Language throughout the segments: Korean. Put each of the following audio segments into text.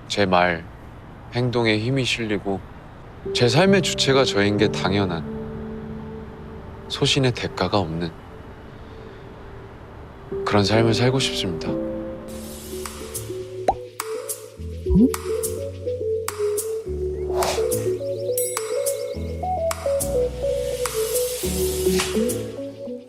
제 말, 행동에 힘이 실리고 제 삶의 주체가 저인 게 당연한 소신의 대가가 없는 그런 삶을 살고 싶습니다.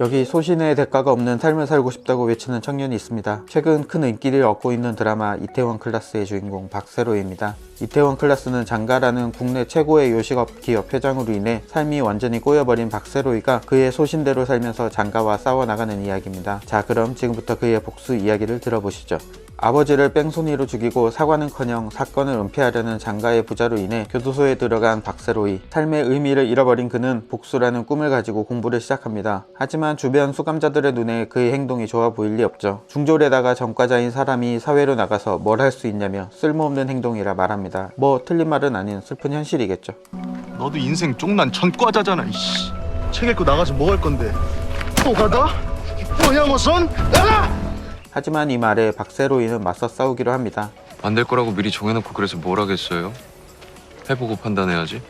여기 소신의 대가가 없는 삶을 살고 싶다고 외치는 청년이 있습니다. 최근 큰 인기를 얻고 있는 드라마 이태원 클라스의 주인공 박세로이입니다. 이태원 클라스는 장가라는 국내 최고의 요식업 기업 회장으로 인해 삶이 완전히 꼬여버린 박세로이가 그의 소신대로 살면서 장가와 싸워나가는 이야기입니다. 자, 그럼 지금부터 그의 복수 이야기를 들어보시죠. 아버지를 뺑소니로 죽이고 사과는커녕 사건을 은폐하려는 장가의 부자로 인해 교도소에 들어간 박세로이. 삶의 의미를 잃어버린 그는 복수라는 꿈을 가지고 공부를 시작합니다. 하지만 주변 수감자들의 눈에 그의 행동이 좋아 보일 리 없죠. 중졸에다가 전과자인 사람이 사회로 나가서 뭘 할 수 있냐며 쓸모없는 행동이라 말합니다. 뭐 틀린 말은 아닌 슬픈 현실이겠죠. 너도 인생 쫑난 전과자잖아. 이씨. 책 읽고 나가서 뭐 할 건데? 또 가다? 뭐냐 무슨? 나가! 하지만 이 말에 박세로이는 맞서 싸우기로 합니다. 안 될 거라고 미리 정해놓고 그래서 뭘 하겠어요? 해보고 판단해야지.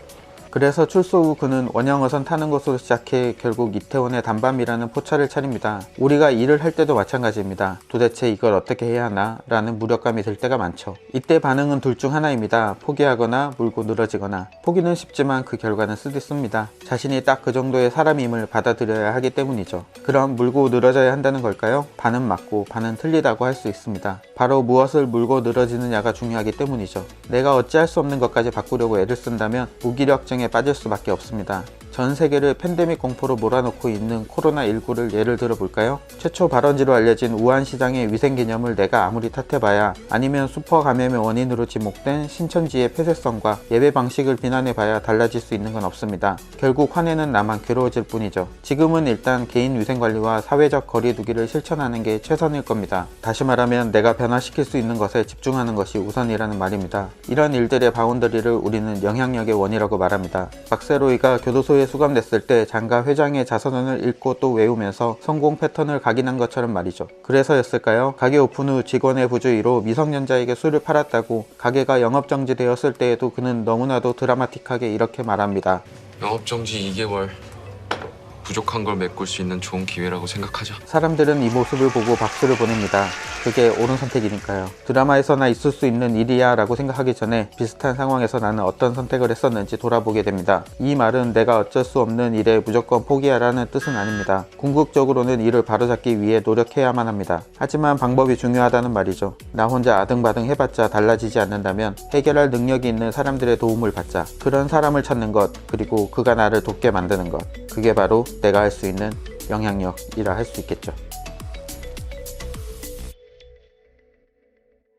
그래서 출소 후 그는 원형어선 타는 것으로 시작해 결국 이태원의 단밤이라는 포차를 차립니다. 우리가 일을 할 때도 마찬가지입니다. 도대체 이걸 어떻게 해야 하나? 라는 무력감이 들 때가 많죠. 이때 반응은 둘 중 하나입니다. 포기하거나 물고 늘어지거나. 포기는 쉽지만 그 결과는 쓰디씁니다. 자신이 딱 그 정도의 사람임을 받아들여야 하기 때문이죠. 그럼 물고 늘어져야 한다는 걸까요? 반은 맞고 반은 틀리다고 할 수 있습니다. 바로 무엇을 물고 늘어지느냐가 중요하기 때문이죠. 내가 어찌할 수 없는 것까지 바꾸려고 애를 쓴다면 무기력증에 빠질 수밖에 없습니다. 전 세계를 팬데믹 공포로 몰아넣고 있는 코로나19를 예를 들어 볼까요? 최초 발원지로 알려진 우한시장의 위생개념을 내가 아무리 탓해봐야, 아니면 슈퍼 감염의 원인으로 지목된 신천지의 폐쇄성과 예배 방식을 비난해봐야 달라질 수 있는 건 없습니다. 결국 화내는 나만 괴로워질 뿐이죠. 지금은 일단 개인 위생관리와 사회적 거리두기를 실천하는 게 최선일 겁니다. 다시 말하면 내가 변화시킬 수 있는 것에 집중하는 것이 우선이라는 말입니다. 이런 일들의 바운더리를 우리는 영향력의 원이라고 말합니다. 박세로이가 교도소에 수감됐을 때 장가 회장의 자서전을 읽고 또 외우면서 성공 패턴을 각인한 것처럼 말이죠. 그래서였을까요? 가게 오픈 후 직원의 부주의로 미성년자에게 술을 팔았다고 가게가 영업정지되었을 때에도 그는 너무나도 드라마틱하게 이렇게 말합니다. 영업정지 2개월. 부족한 걸 메꿀 수 있는 좋은 기회라고 생각하자. 사람들은 이 모습을 보고 박수를 보냅니다. 그게 옳은 선택이니까요. 드라마에서나 있을 수 있는 일이야 라고 생각하기 전에 비슷한 상황에서 나는 어떤 선택을 했었는지 돌아보게 됩니다. 이 말은 내가 어쩔 수 없는 일에 무조건 포기하라는 뜻은 아닙니다. 궁극적으로는 이를 바로잡기 위해 노력해야만 합니다. 하지만 방법이 중요하다는 말이죠. 나 혼자 아등바등 해봤자 달라지지 않는다면 해결할 능력이 있는 사람들의 도움을 받자. 그런 사람을 찾는 것, 그리고 그가 나를 돕게 만드는 것. 그게 바로 내가 할 수 있는 영향력이라 할 수 있겠죠.